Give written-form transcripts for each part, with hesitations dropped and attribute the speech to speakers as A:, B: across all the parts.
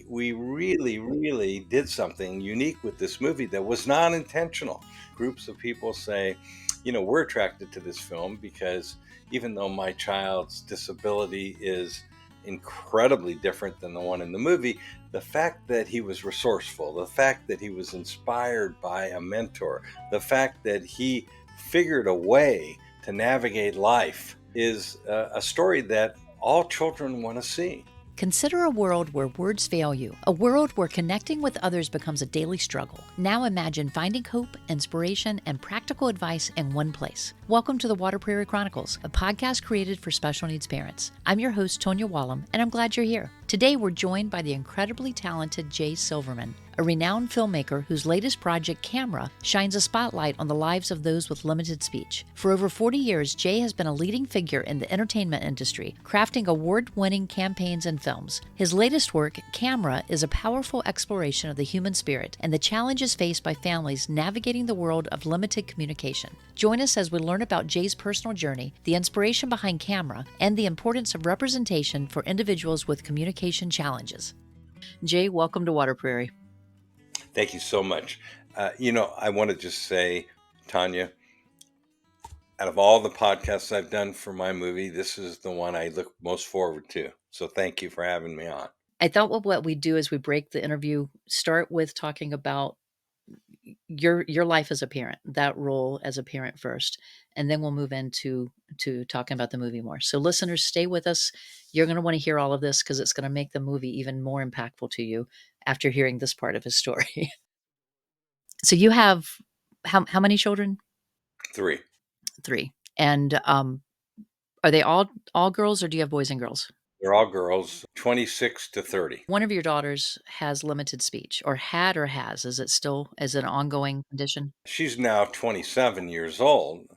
A: We really, really did something unique with this movie that was not intentional. Groups of people say, we're attracted to this film because even though my child's disability is incredibly different than the one in the movie, the fact that he was resourceful, the fact that he was inspired by a mentor, the fact that he figured a way to navigate life is a story that all children want to see.
B: Consider a world where words fail you, a world where connecting with others becomes a daily struggle. Now imagine finding hope, inspiration, and practical advice in one place. Welcome to the Water Prairie Chronicles, a podcast created for special needs parents. I'm your host, Tonya Wallum, and I'm glad you're here. Today, we're joined by the incredibly talented Jay Silverman, a renowned filmmaker whose latest project, Camera, shines a spotlight on the lives of those with limited speech. For over 40 years, Jay has been a leading figure in the entertainment industry, crafting award-winning campaigns and films. His latest work, Camera, is a powerful exploration of the human spirit and the challenges faced by families navigating the world of limited communication. Join us as we learn about Jay's personal journey, the inspiration behind Camera, and the importance of representation for individuals with communication challenges. Jay, welcome to Water Prairie.
A: Thank you so much. I want to just say, Tanya, out of all the podcasts I've done for my movie, this is the one I look most forward to. So thank you for having me on.
B: I thought what we do is we break the interview, start with talking about your life as a parent, that role as a parent first, and then we'll move into talking about the movie more. So listeners, stay with us. You're going to want to hear all of this because it's going to make the movie even more impactful to you after hearing this part of his story. So you have how many children?
A: 3.
B: 3. And are they all girls, or do you have boys and girls?
A: They're all girls, 26 to 30.
B: One of your daughters has limited speech, or had or has. Is it an ongoing condition?
A: She's now 27 years old,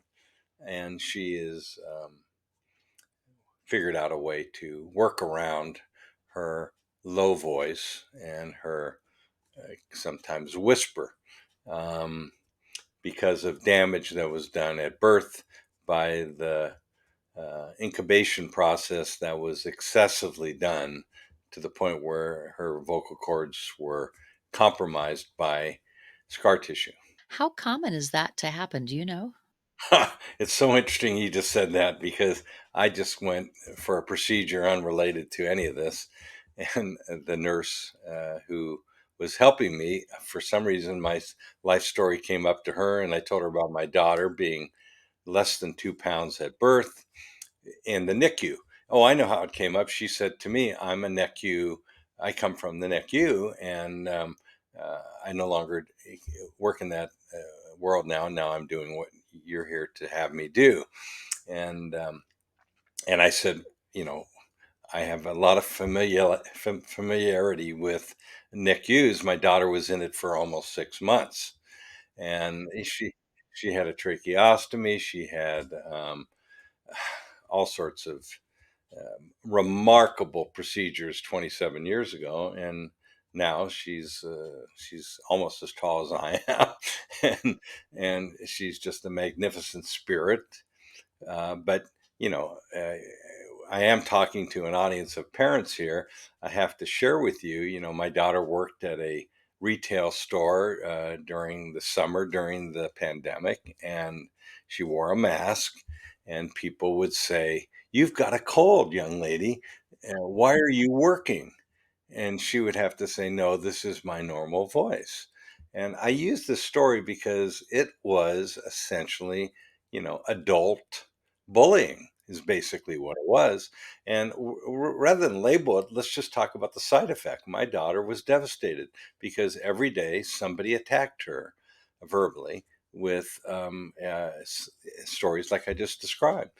A: and she is figured out a way to work around her low voice and her sometimes whisper. Because of damage that was done at birth by the incubation process that was excessively done to the point where her vocal cords were compromised by scar tissue.
B: How common is that to happen? Do you know?
A: It's so interesting you just said that because I just went for a procedure unrelated to any of this. And the nurse who was helping me, for some reason, my life story came up to her, and I told her about my daughter being less than 2 pounds at birth in the NICU. Oh, I know how it came up. She said to me, I'm a NICU. I come from the NICU, and I no longer work in that world now. Now I'm doing what you're here to have me do. And I said, I have a lot of familiarity with NICUs. My daughter was in it for almost 6 months, and she had a tracheostomy. She had all sorts of remarkable procedures 27 years ago, and now she's almost as tall as I am, and she's just a magnificent spirit. But you know, I am talking to an audience of parents here. I have to share with you. My daughter worked at a retail store during the summer during the pandemic, and she wore a mask. And people would say, "You've got a cold, young lady. Why are you working?" And she would have to say, "No, this is my normal voice." And I use this story because it was essentially, adult bullying is basically what it was. And rather than label it, let's just talk about the side effect. My daughter was devastated because every day somebody attacked her verbally with stories like I just described.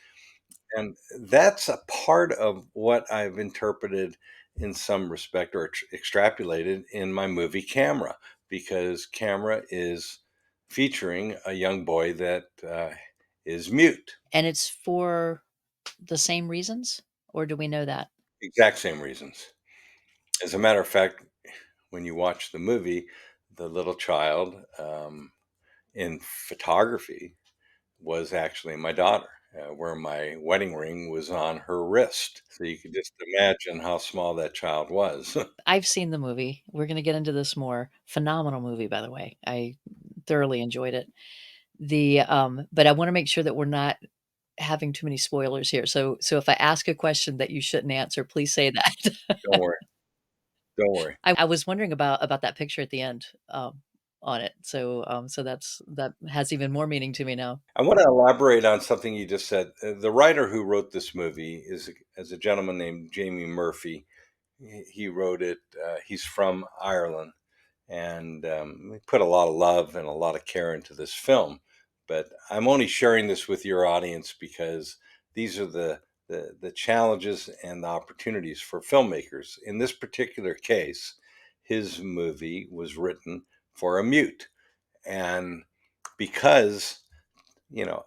A: And that's a part of what I've interpreted in some respect or extrapolated in my movie Camera, because Camera is featuring a young boy that is mute.
B: And it's for the same reasons, or do we know that?
A: Exact same reasons. As a matter of fact, when you watch the movie, the little child in photography was actually my daughter. where my wedding ring was on her wrist. So you can just imagine how small that child was.
B: I've seen the movie. We're gonna get into this more. Phenomenal movie, by the way. I thoroughly enjoyed it. But I wanna make sure that we're not having too many spoilers here. So if I ask a question that you shouldn't answer, please say that.
A: Don't worry. Don't worry.
B: I was wondering about that picture at the end, on it. So that has even more meaning to me now.
A: I want to elaborate on something you just said. The writer who wrote this movie is a gentleman named Jamie Murphy. He wrote it. He's from Ireland, and we put a lot of love and a lot of care into this film. But I'm only sharing this with your audience because these are the challenges and the opportunities for filmmakers. In this particular case, his movie was written for a mute, and because you know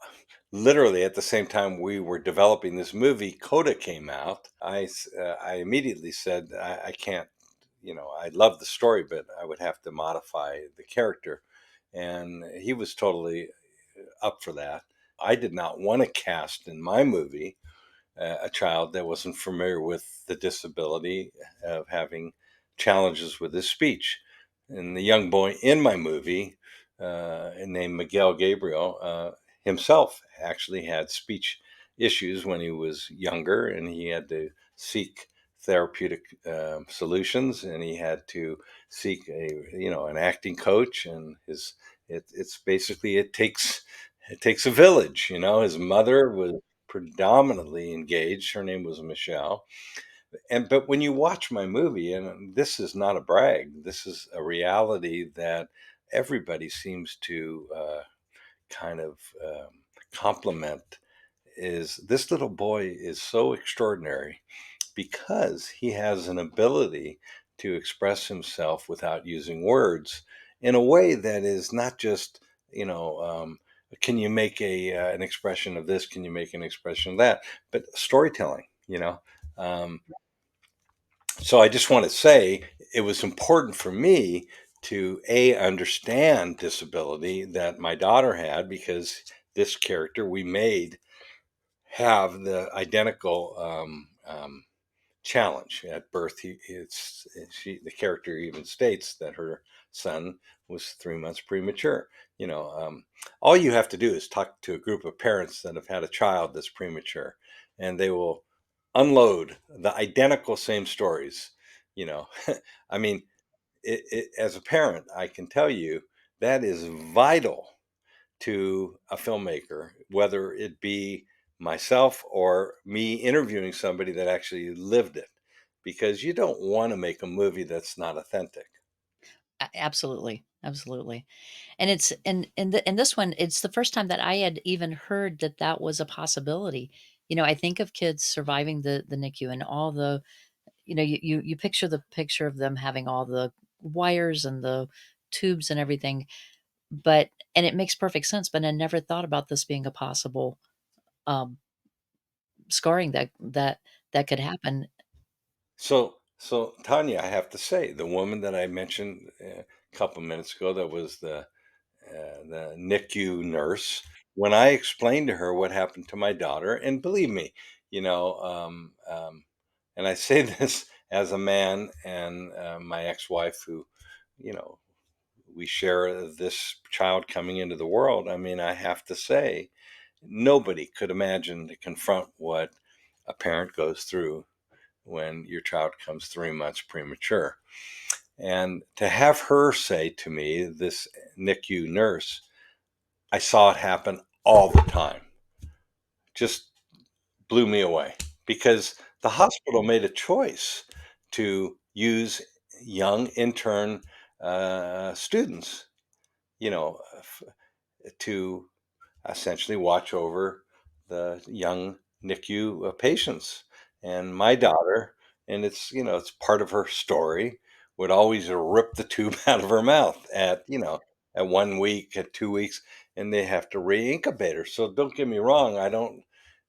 A: literally at the same time we were developing this movie, Coda came out. I immediately said I can't. I love the story, but I would have to modify the character, and he was totally up for that. I did not want to cast in my movie a child that wasn't familiar with the disability of having challenges with his speech. And the young boy in my movie, named Miguel Gabriel, himself actually had speech issues when he was younger, and he had to seek therapeutic solutions, and he had to seek an acting coach, and it's basically it takes a village. His mother was predominantly engaged. Her name was Michelle. But when you watch my movie, and this is not a brag, this is a reality that everybody seems to kind of compliment, is this little boy is so extraordinary because he has an ability to express himself without using words in a way that is not just, you know, can you make an expression of this? Can you make an expression of that? But storytelling. Um, so I just want to say it was important for me to understand disability that my daughter had, because this character we made have the identical challenge at birth. The character even states that her son was 3 months premature. You know, all you have to do is talk to a group of parents that have had a child that's premature, and they will unload the identical same stories. You know, I mean, as a parent, I can tell you that is vital to a filmmaker, whether it be myself or me interviewing somebody that actually lived it, because you don't want to make a movie that's not authentic.
B: Absolutely, absolutely. And it's and this one, it's the first time that I had even heard that that was a possibility. I think of kids surviving the NICU and all the, you picture the picture of them having all the wires and the tubes and everything, and it makes perfect sense, but I never thought about this being a possible um scarring that could happen.
A: So Tanya, I have to say, the woman that I mentioned a couple minutes ago, that was the NICU nurse, when I explained to her what happened to my daughter, and believe me, you know, and I say this as a man and my ex-wife, who, you know, we share this child coming into the world. I mean, I have to say, nobody could imagine to confront what a parent goes through when your child comes 3 months premature. And to have her say to me, this NICU nurse, I saw it happen all the time, just blew me away, because the hospital made a choice to use young intern students, you know, to essentially watch over the young NICU patients. And my daughter, and it's part of her story, would always rip the tube out of her mouth at 1 week, at 2 weeks, and they have to re-incubate her. So don't get me wrong, I don't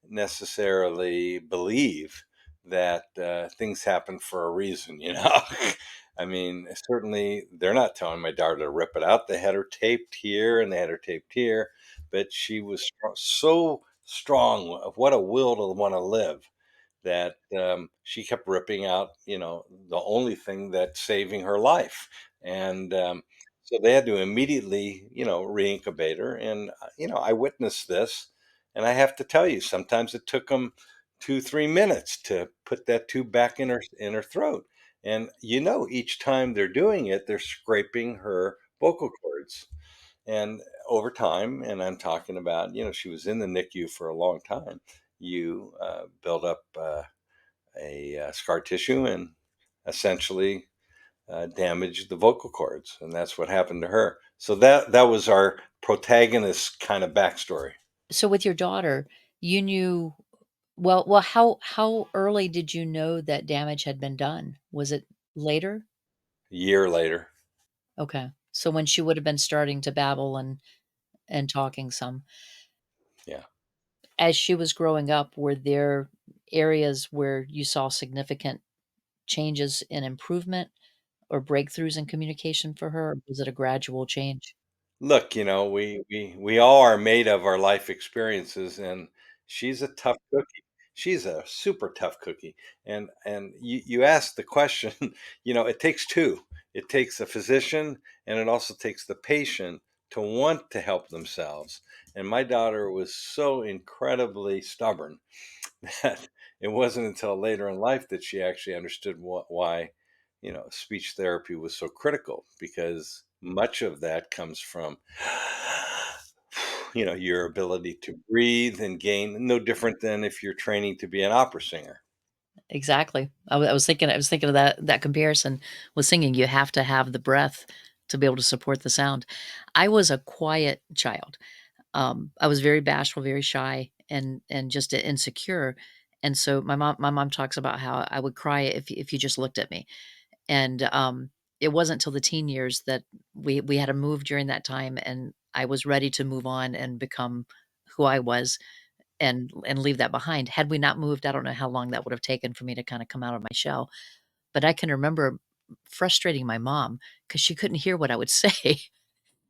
A: necessarily believe that things happen for a reason. I mean, certainly they're not telling my daughter to rip it out. They had her taped here and they had her taped here, but she was so strong, what a will to want to live, that she kept ripping out, the only thing that's saving her life. And so they had to immediately, reincubate her. And, I witnessed this. And I have to tell you, sometimes it took them 2, 3 minutes to put that tube back in her throat. And, each time they're doing it, they're scraping her vocal cords. And over time, and I'm talking about, she was in the NICU for a long time, you build up scar tissue and essentially damage the vocal cords, and that's what happened to her. So that was our protagonist kind of backstory.
B: So with your daughter, you knew how early did you know that damage had been done? Was it later?
A: A year later,
B: Okay. So when she would have been starting to babble and talking some.
A: yeah.
B: As she was growing up, were there areas where you saw significant changes in improvement or breakthroughs in communication for her, or was it a gradual change?
A: Look, we all are made of our life experiences, and she's a tough cookie. She's a super tough cookie. And you asked the question, it takes two. It takes a physician, and it also takes the patient to want to help themselves. And my daughter was so incredibly stubborn that it wasn't until later in life that she actually understood why, speech therapy was so critical, because much of that comes from, your ability to breathe and gain, no different than if you're training to be an opera singer.
B: Exactly. I was thinking of that comparison with singing. You have to have the breath to be able to support the sound. I was a quiet child. I was very bashful, very shy, and just insecure. And so my mom talks about how I would cry if you just looked at me. And it wasn't till the teen years that we had to move during that time, and I was ready to move on and become who I was and leave that behind. Had we not moved, I don't know how long that would have taken for me to kinda come out of my shell, but I can remember frustrating my mom because she couldn't hear what I would say,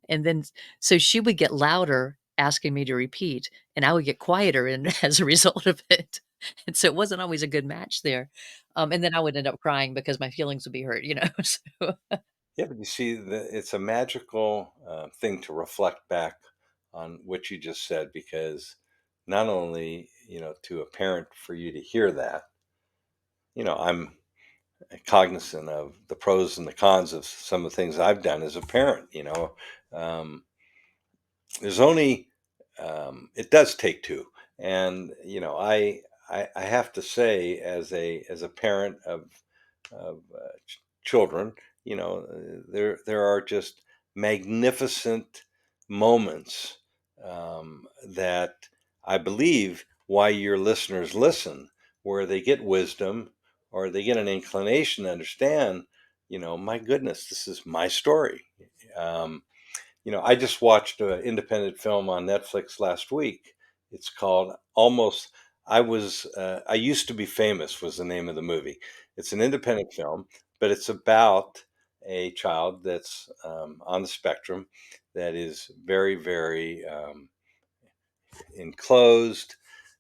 B: and then so she would get louder asking me to repeat, and I would get quieter and as a result of it, and so it wasn't always a good match there, and then I would end up crying because my feelings would be hurt. So
A: Yeah, but you see, it's a magical thing to reflect back on what you just said, because not only, to a parent, for you to hear that, I'm cognizant of the pros and the cons of some of the things I've done as a parent. Um, there's only it does take two, and I have to say, as a parent of children, there are just magnificent moments that I believe why your listeners listen, where they get wisdom or they get an inclination to understand, my goodness, this is my story. um, I just watched an independent film on Netflix last week. It's called Almost. I Used to Be Famous was the name of the movie. It's an independent film, but it's about a child that's on the spectrum, that is very, very enclosed.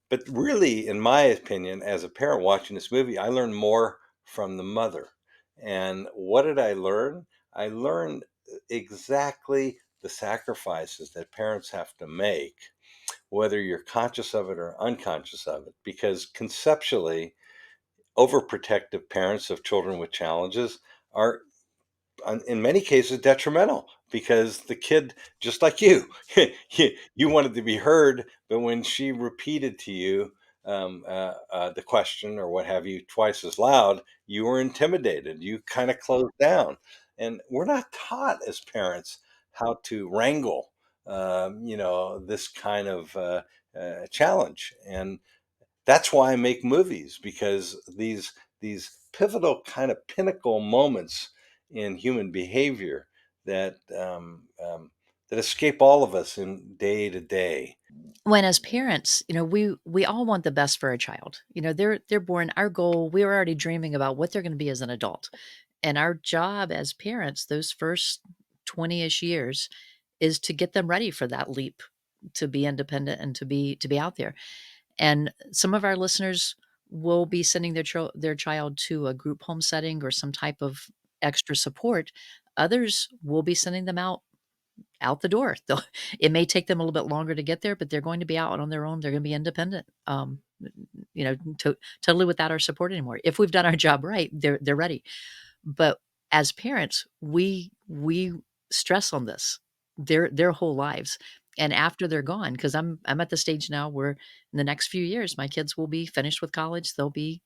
A: But really, in my opinion, as a parent watching this movie, I learned more from the mother. And what did I learn? I learned exactly the sacrifices that parents have to make, whether you're conscious of it or unconscious of it. Because conceptually, overprotective parents of children with challenges are, in many cases, detrimental, because the kid, just like you, you wanted to be heard, but when she repeated to you the question or what have you twice as loud, you were intimidated. You kind of closed down. And we're not taught as parents how to wrangle, this kind of challenge. And that's why I make movies, because these pivotal kind of pinnacle moments in human behavior that that escape all of us in day to day.
B: when as parents, we all want the best for a child. They're born our goal, we're already dreaming about what they're gonna be as an adult. And our job as parents, those first 20-ish years, is to get them ready for that leap to be independent and to be out there. And some of our listeners will be sending their child to a group home setting or some type of extra support. Others will be sending them out the door. It may take them a little bit longer to get there, but they're going to be out on their own. They're going to be independent. Totally without our support anymore. If we've done our job right, they're ready. But as parents, we stress on this their whole lives. And after they're gone, because I'm at the stage now where in the next few years, my kids will be finished with college. They'll be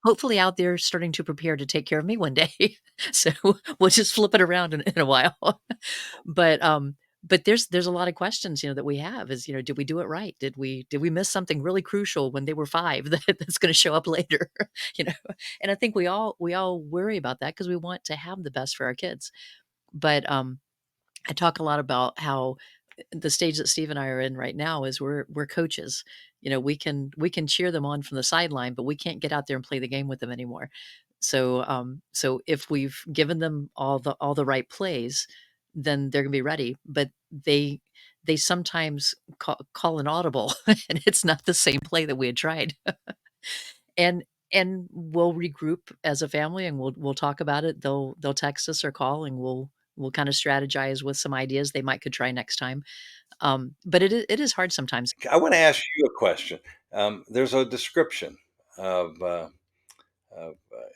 B: hopefully out there starting to prepare to take care of me one day. So we'll just flip it around in a while. But, there's a lot of questions, that we have is, did we do it right? Did we miss something really crucial when they were 5 that's gonna show up later? You know? And I think we all worry about that because we want to have the best for our kids. But, I talk a lot about how the stage that Steve and I are in right now is we're coaches. We can cheer them on from the sideline, but we can't get out there and play the game with them anymore. So if we've given them all the right plays, then they're gonna be ready. But they sometimes call an audible, and it's not the same play that we had tried. And we'll regroup as a family, and we'll talk about it. They'll text us or call, and we'll kinda strategize with some ideas they might could try next time. But it is hard sometimes.
A: I want to ask you a question. There's a description of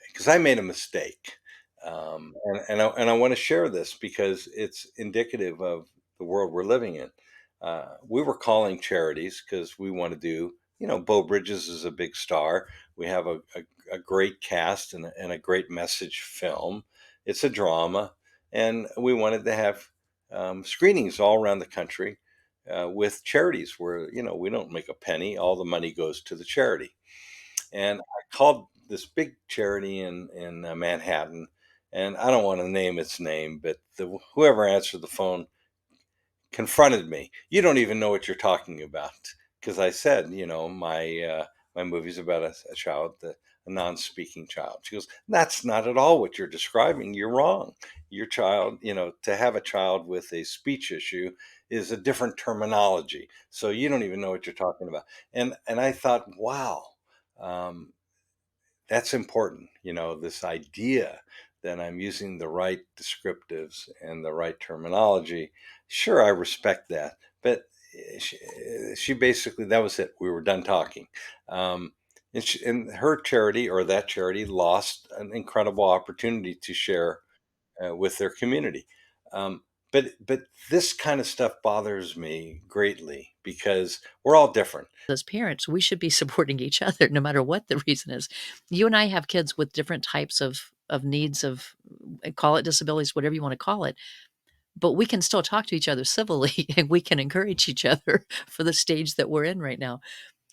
A: because I made a mistake, and I want to share this because it's indicative of the world we're living in. We were calling charities because we want to do, Bo Bridges is a big star. We have a great cast and a great message film. It's a drama, and we wanted to have screenings all around the country with charities where, we don't make a penny. All the money goes to the charity. And I called this big charity in Manhattan, and I don't want to name its name, but whoever answered the phone confronted me. You don't even know what you're talking about, because I said, my movie's about a child, a non-speaking child. She goes, "That's not at all what you're describing. You're wrong. Your child, to have a child with a speech issue is a different terminology. So you don't even know what you're talking about." And I thought, wow. Um, that's important, this idea that I'm using the right descriptives and the right terminology. Sure, I respect that, but she basically, that was it. We were done talking. And her charity, or that charity, lost an incredible opportunity to share with their community. um, but this kind of stuff bothers me greatly because we're all different.
B: As parents, we should be supporting each other no matter what the reason is. You and I have kids with different types of needs of call it disabilities, whatever you wanna call it, but we can still talk to each other civilly, and we can encourage each other for the stage that we're in right now.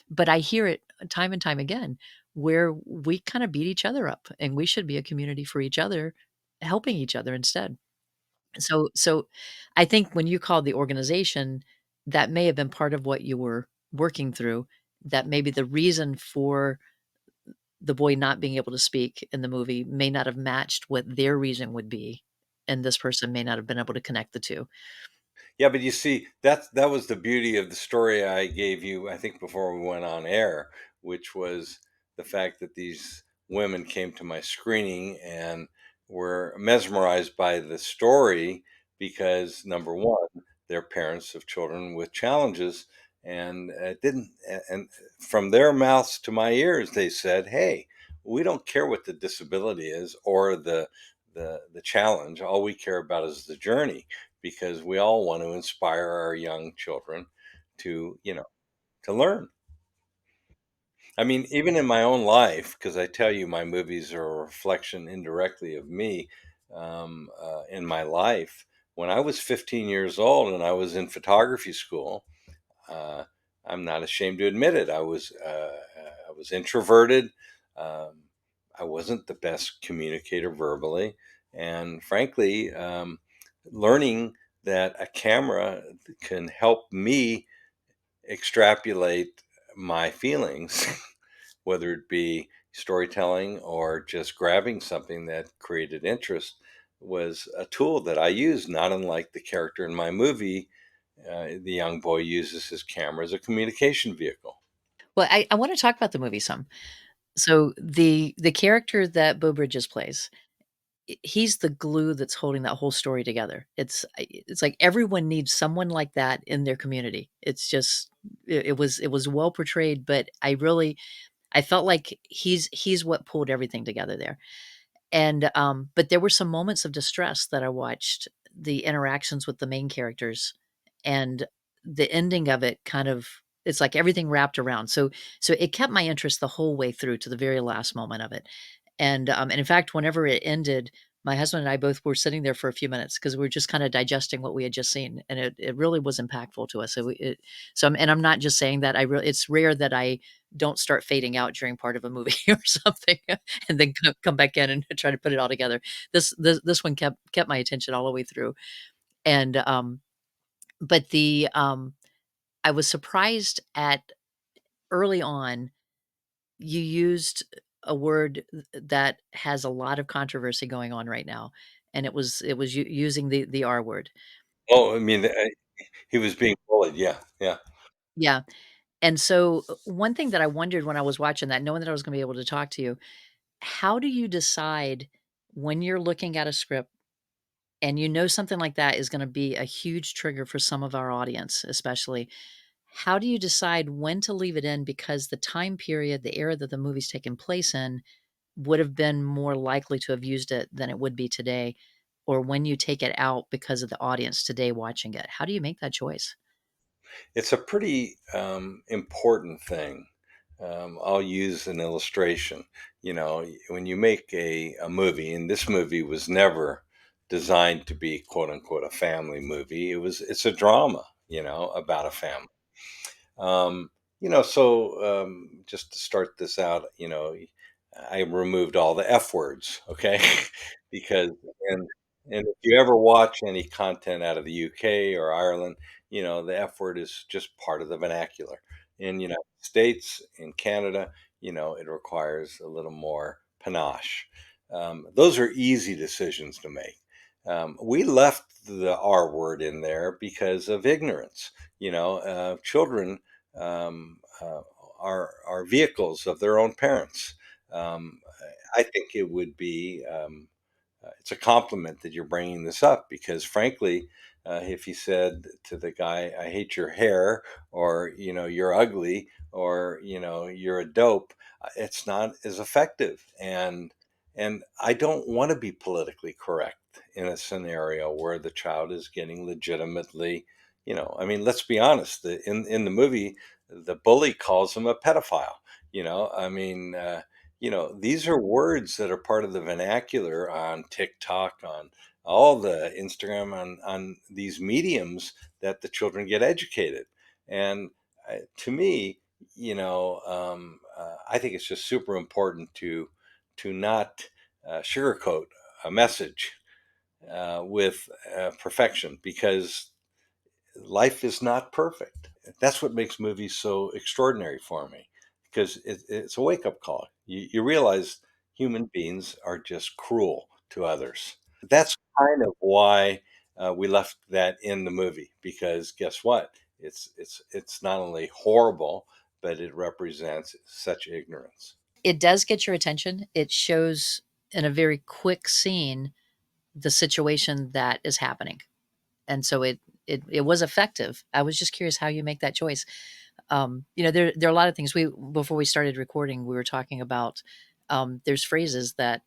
B: But I hear it time and time again where we kinda beat each other up, and we should be a community for each other, helping each other instead. So I think when you called the organization, that may have been part of what you were working through, that maybe the reason for the boy not being able to speak in the movie may not have matched what their reason would be, and this person may not have been able to connect the 2.
A: Yeah, but you see, that was the beauty of the story I gave you, I think, before we went on air, which was the fact that these women came to my screening and were mesmerized by the story because, number one, they're parents of children with challenges, and it didn't. And from their mouths to my ears, they said, "Hey, we don't care what the disability is or the challenge. All we care about is the journey." Because we all want to inspire our young children to, to learn. I mean, even in my own life, because I tell you, my movies are a reflection indirectly of me in my life. When I was 15 years old and I was in photography school, uh, I'm not ashamed to admit it. I was introverted. Um, I wasn't the best communicator verbally, and frankly, learning that a camera can help me extrapolate my feelings, whether it be storytelling or just grabbing something that created interest, was a tool that I used, not unlike the character in my movie The young boy uses his camera as a communication vehicle.
B: Well, I wanna talk about the movie some. So, the character that Beau Bridges plays, he's the glue that's holding that whole story together. It's like everyone needs someone like that in their community. It's just it was well portrayed, but I felt like he's what pulled everything together there. And, but there were some moments of distress that I watched the interactions with the main characters, and the ending of it kind of it's like everything wrapped around. So it kept my interest the whole way through to the very last moment of it. And in fact, whenever it ended, my husband and I both were sitting there for a few minutes because we were just kind of digesting what we had just seen, and it really was impactful to us. I'm not just saying that. It's rare that I don't start fading out during part of a movie or something, and then come back in and try to put it all together. This one kept my attention all the way through, and but the I was surprised at early on you used a word that has a lot of controversy going on right now, and it was using the R word.
A: Oh, I mean, he was being bullied. Yeah, yeah.
B: Yeah, and so, one thing that I wondered when I was watching that, knowing that I was gonna be able to talk to you, how do you decide when you're looking at a script and you know something like that is gonna be a huge trigger for some of our audience, especially, how do you decide when to leave it in because the time period, the era that the movie's taken place in would have been more likely to have used it than it would be today, or when you take it out because of the audience today watching it? How do you make that choice?
A: It's a pretty important thing. I'll use an illustration. You know, when you make a movie, and this movie was never designed to be quote unquote a family movie. It's a drama, about a family. Um, just to start this out, I removed all the F words, okay? because and and if you ever watch any content out of the UK or Ireland, the F word is just part of the vernacular. In United States, in Canada, it requires a little more panache. Those are easy decisions to make. We left the R word in there because of ignorance. Children um, uh, are vehicles of their own parents. Um, I think it would be it's a compliment that you're bringing this up because, frankly, if you said to the guy, "I hate your hair," or "you're ugly," or "you're a dope," it's not as effective. And I don't want to be politically correct in a scenario where the child is getting legitimately, I mean, let's be honest. In the movie, the bully calls him a pedophile. I mean. These are words that are part of the vernacular on TikTok, on all the Instagram, on these mediums that the children get educated. And to me, I think it's just super important to not sugarcoat a message with perfection because life is not perfect. That's what makes movies so extraordinary for me because it's a wake up call. You realize human beings are just cruel to others. That's kind of why we left that in the movie because guess what? It's not only horrible, but it represents such ignorance.
B: It does get your attention. It shows in a very quick scene the situation that is happening, and so it was effective. I was just curious how you make that choice. There are a lot of things. We Before we started recording, we were talking about there's phrases that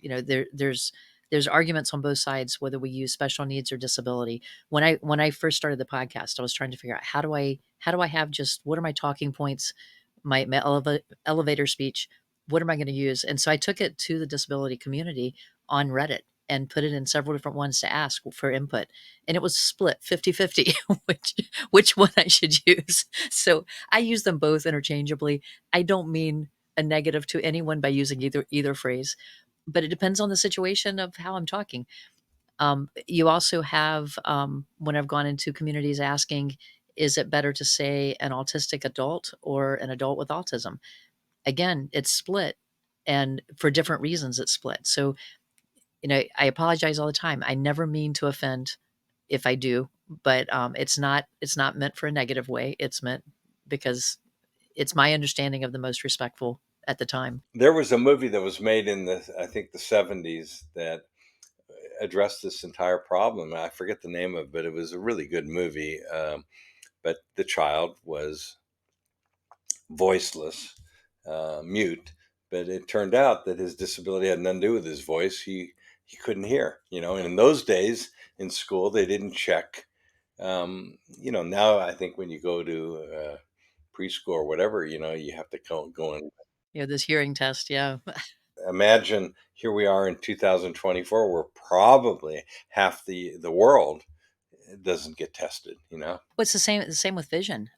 B: there's arguments on both sides whether we use special needs or disability. When I first started the podcast, I was trying to figure out how do I have just what are my talking points, my elevator speech, what am I going to use? And so I took it to the disability community on Reddit and put it in several different ones to ask for input, and it was split 50-50 which one I should use. So I use them both interchangeably. I don't mean a negative to anyone by using either phrase, but it depends on the situation of how I'm talking. You also have, when I've gone into communities asking, is it better to say an autistic adult or an adult with autism? Again, it's split. And for different reasons, it's split. So, I apologize all the time. I never mean to offend if I do. but it's not meant for a negative way. It's meant because it's my understanding of the most respectful at the time.
A: There was a movie that was made in I think the 70s that addressed this entire problem. I forget the name of it, but it was a really good movie. But the child was voiceless, mute. But it turned out that his disability had nothing to do with his voice. He couldn't hear, and in those days in school they didn't check. Now I think when you go to preschool or whatever, you have to go in.
B: This hearing test, yeah.
A: Imagine here we are in 2024, where probably half the world doesn't get tested.
B: Well, it's the same with vision.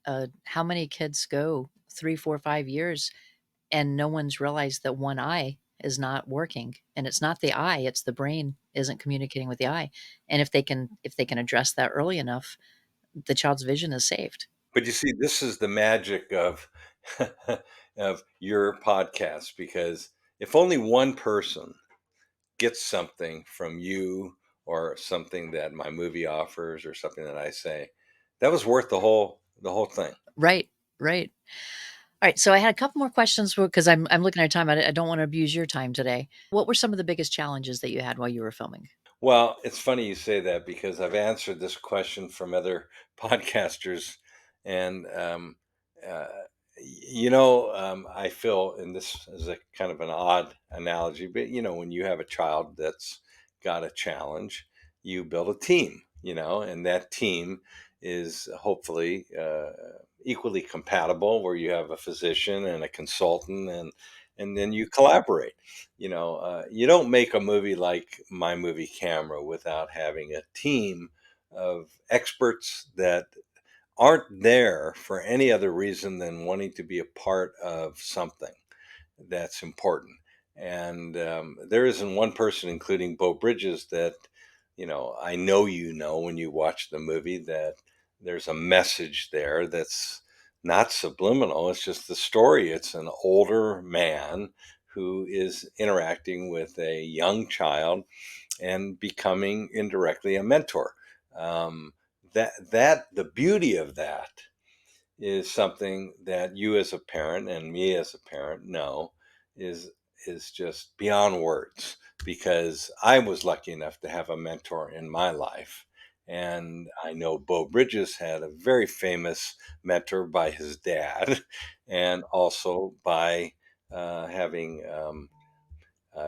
B: How many kids go 3, 4, 5 years and no one's realized that one eye is not working, and it's not the eye, it's the brain isn't communicating with the eye. And if they can address that early enough, the child's vision is saved.
A: But you see, this is the magic of of your podcast, because if only one person gets something from you, or something that my movie offers, or something that I say, that was worth the whole thing.
B: Right, right. All right, so I had a couple more questions because I'm looking at time. I don't want to abuse your time today. What were some of the biggest challenges that you had while you were filming?
A: Well, it's funny you say that, because I've answered this question from other podcasters, and uh, I feel, and this is a kind of an odd analogy, but when you have a child that's got a challenge, you build a team, and that team is hopefully equally compatible, where you have a physician and a consultant, and then you collaborate. You don't make a movie like My Movie Camera without having a team of experts that aren't there for any other reason than wanting to be a part of something that's important. And there isn't one person, including Bo Bridges, that I know, when you watch the movie, that there's a message there that's not subliminal. It's just the story. It's an older man who is interacting with a young child and becoming indirectly a mentor. Um, that the beauty of that is something that you as a parent and me as a parent know is just beyond words, because I was lucky enough to have a mentor in my life. And I know Bo Bridges had a very famous mentor by his dad, and also by having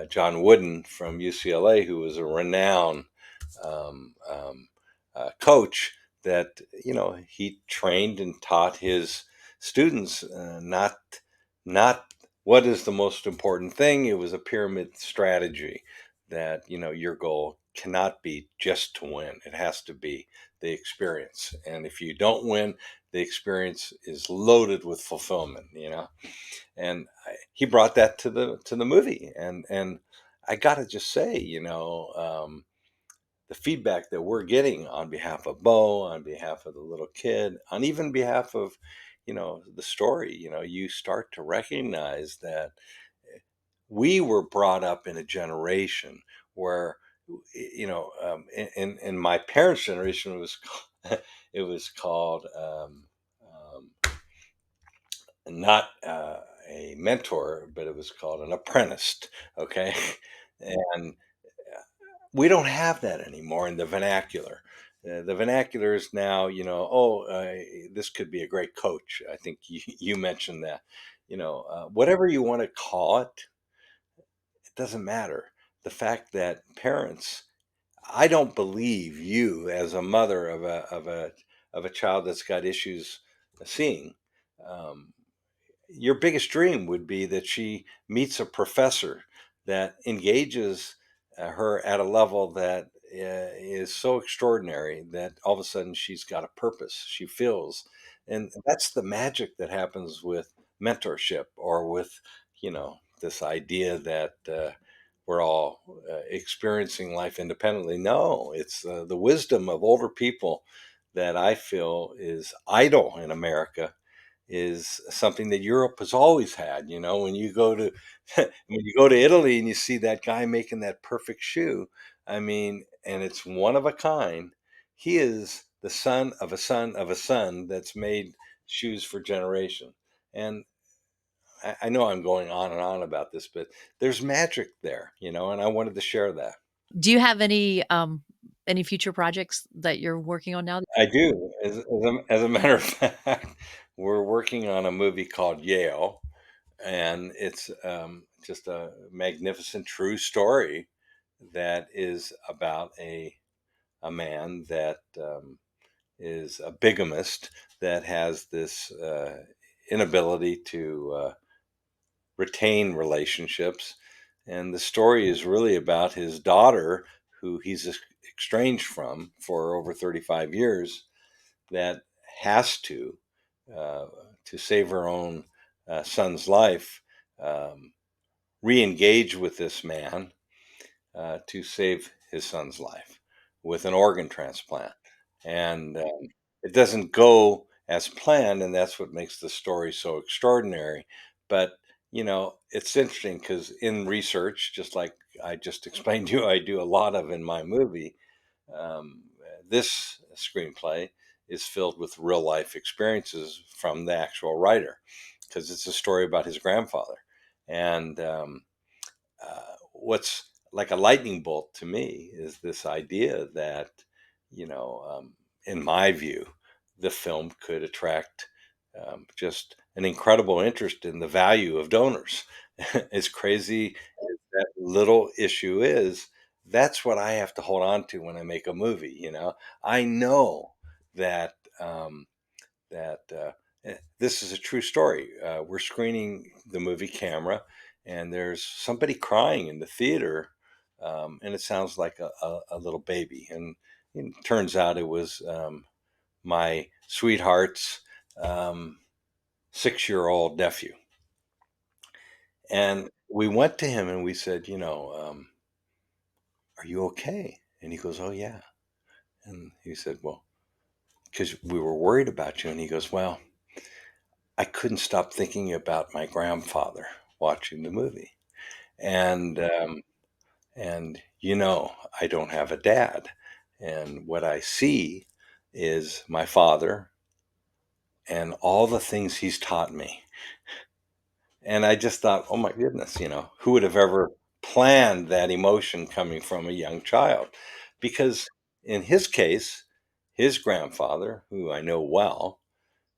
A: John Wooden from UCLA, who was a renowned um, um, coach, that he trained and taught his students, not what is the most important thing. It was a pyramid strategy, that your goal cannot be just to win. It has to be the experience, and if you don't win, the experience is loaded with fulfillment. And he brought that to the movie, and I gotta just say, the feedback that we're getting on behalf of Bo, on behalf of the little kid, on even behalf of the story, you start to recognize that we were brought up in a generation where, in my parents' generation, it was it was called not a mentor, but it was called an apprentice. Okay. And we don't have that anymore in the vernacular. The vernacular is now, oh, this could be a great coach. I think you mentioned that. Whatever you want to call it, it doesn't matter. The fact that parents, I don't believe you as a mother of a child that's got issues seeing. Um, your biggest dream would be that she meets a professor that engages her at a level that is so extraordinary that all of a sudden she's got a purpose. She feels, and that's the magic that happens with mentorship, or with this idea that we're all experiencing life independently. No, it's the wisdom of older people that I feel is idle in America, is something that Europe has always had. When you go to when you go to Italy and you see that guy making that perfect shoe, I mean, and it's one of a kind. He is the son of a son of a son that's made shoes for generation. And I know I'm going on and on about this, but there's magic there, and I wanted to share that.
B: Do you have any future projects that you're working on now?
A: I do. As a matter of fact, we're working on a movie called Yale, and it's just a magnificent true story that is about a man that is a bigamist that has this inability to retain relationships. And the story is really about his daughter, who he's estranged from for over 35 years, that has uh, to save her own son's life, um, re engage with this man to save his son's life with an organ transplant. And it doesn't go as planned, and that's what makes the story so extraordinary. But, it's interesting because in research, just like I just explained to you, I do a lot of in my movie. This screenplay is filled with real life experiences from the actual writer because it's a story about his grandfather. And what's like a lightning bolt to me is this idea that, you know, um, in my view, the film could attract just an incredible interest in the value of donors. As crazy as that little issue is, that's what I have to hold on to when I make a movie. I know that. This is a true story. We're screening the movie Camera, and there's somebody crying in the theater, and it sounds like a little baby. And it turns out it was my sweetheart's 6-year-old nephew. And we went to him and we said, are you okay? And he goes, oh, yeah. And he said, well, because we were worried about you. And he goes, well, I couldn't stop thinking about my grandfather watching the movie. And I don't have a dad. And what I see is my father and all the things he's taught me. And I just thought, oh my goodness, who would have ever planned that emotion coming from a young child? Because in his case, his grandfather, who I know well,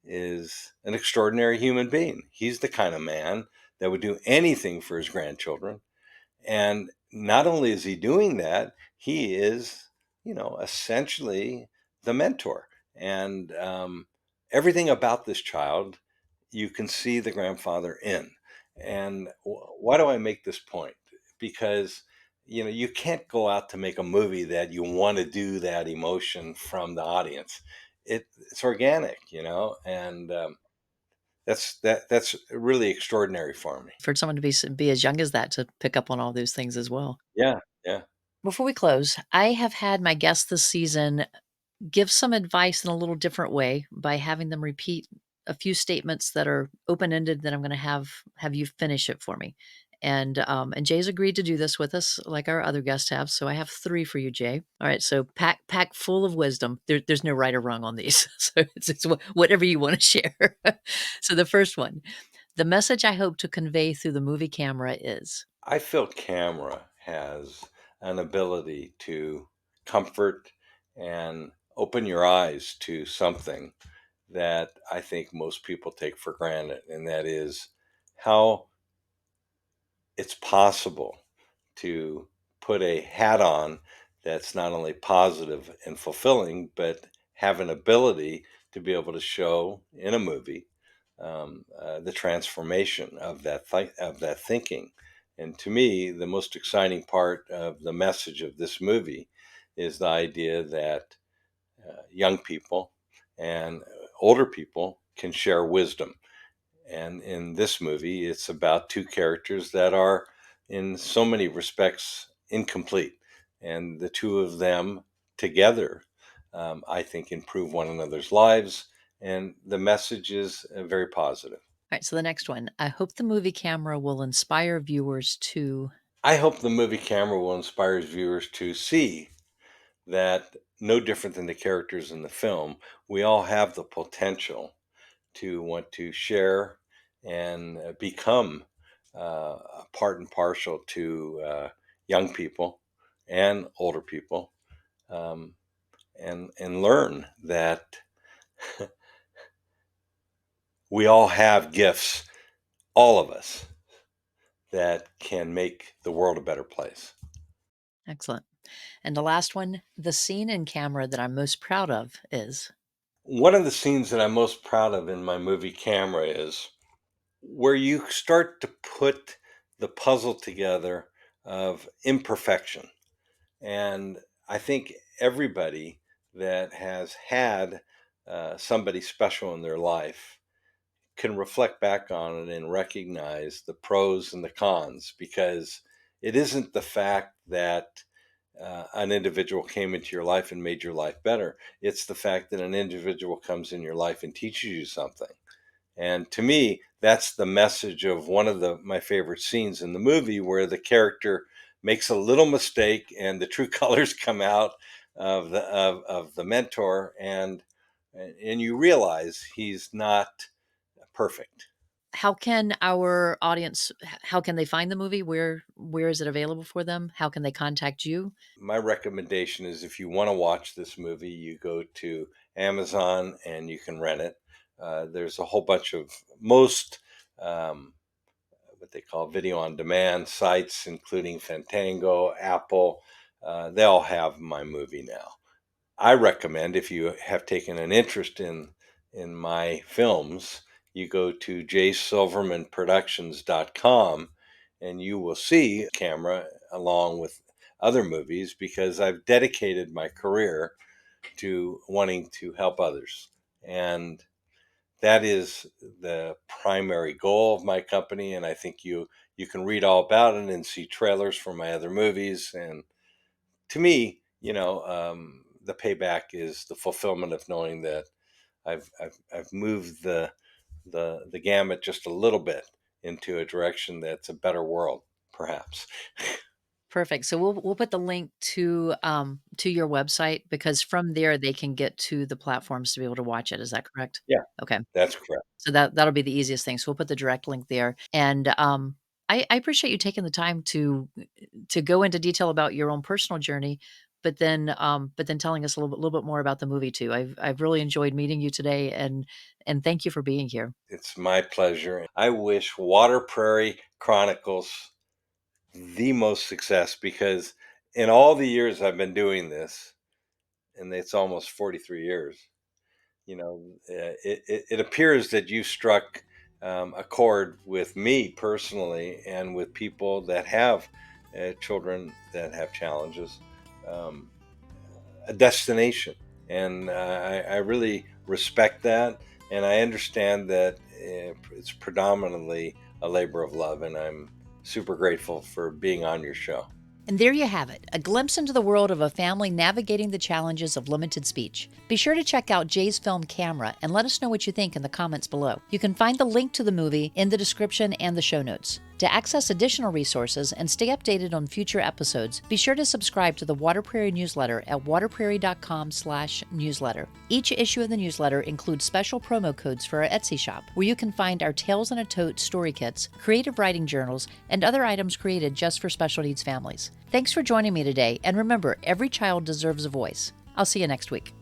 A: is an extraordinary human being. He's the kind of man that would do anything for his grandchildren. And not only is he doing that, he is, essentially the mentor. And everything about this child, you can see the grandfather in. And why do I make this point? Because, you can't go out to make a movie that you want to do that emotion from the audience. It's organic, and that's really extraordinary for me.
B: For someone to be as young as that to pick up on all those things as well.
A: Yeah, yeah.
B: Before we close, I have had my guests this season give some advice in a little different way by having them repeat a few statements that are open-ended that I'm gonna have you finish it for me. And Jay's agreed to do this with us like our other guests have, so I have 3 for you, Jay. All right, so pack full of wisdom. There's no right or wrong on these, so it's whatever you wanna share. So the first one, "The message I hope to convey through the movie camera is."
A: I feel camera has an ability to comfort and open your eyes to something that I think most people take for granted, and that is how it's possible to put a hat on that's not only positive and fulfilling, but have an ability to be able to show in a movie the transformation of that thinking. And to me, the most exciting part of the message of this movie is the idea that young people and older people can share wisdom. And in this movie, it's about two characters that are, in so many respects, incomplete. And the two of them together, I think, improve one another's lives. And the message is very positive.
B: Alright, so the next one, "I hope the movie camera will inspire viewers to."
A: I hope the movie camera will inspire viewers to see that no different than the characters in the film. We all have the potential to want to share and become part and partial to young people and older people, um, and learn that we all have gifts, all of us, that can make the world a better place.
B: Excellent. And the last one, the scene in camera that I'm most proud of is
A: One of the scenes that I'm most proud of in my movie Camera is where you start to put the puzzle together of imperfection. And I think everybody that has had somebody special in their life can reflect back on it and recognize the pros and the cons, because it isn't the fact that an individual came into your life and made your life better. It's the fact that an individual comes in your life and teaches you something. And to me, that's the message of one of my favorite scenes in the movie, where the character makes a little mistake and the true colors come out of the mentor, and you realize he's not perfect.
B: how can our audience how can they find the movie? Where is it available for them? How can they contact you?
A: My recommendation is, if you want to watch this movie, you go to Amazon and you can rent it. There's a whole bunch of most um, what they call video on demand sites, including Fandango, Apple. They all have my movie now. I recommend, if you have taken an interest in my films, you go to jsilvermanproductions.com, and you will see Camera along with other movies, because I've dedicated my career to wanting to help others. And that is the primary goal of my company. And I think you can read all about it and see trailers for my other movies. And to me, the payback is the fulfillment of knowing that I've moved the gamut just a little bit into a direction that's a better world, perhaps.
B: Perfect. So we'll put the link to your website because from there they can get to the platforms to be able to watch it. Is that correct?
A: Yeah,
B: Okay.
A: that's correct.
B: So that'll be the easiest thing. So we'll put the direct link there. And I appreciate you taking the time to go into detail about your own personal journey, but then telling us a little bit more about the movie too. I've really enjoyed meeting you today, and thank you for being here.
A: It's my pleasure. I wish Water Prairie Chronicles the most success, because in all the years I've been doing this, and it's almost 43 years, it appears that you struck a chord with me personally, and with people that have children that have challenges, um, a destination. And I really respect that. And I understand that it's predominantly a labor of love. And I'm super grateful for being on your show.
B: And there you have it, a glimpse into the world of a family navigating the challenges of limited speech. Be sure to check out Jay's film Camera and let us know what you think in the comments below. You can find the link to the movie in the description and the show notes. To access additional resources and stay updated on future episodes, be sure to subscribe to the Water Prairie newsletter at waterprairie.com/newsletter. Each issue of the newsletter includes special promo codes for our Etsy shop, where you can find our Tales in a Tote story kits, creative writing journals, and other items created just for special needs families. Thanks for joining me today, and remember, every child deserves a voice. I'll see you next week.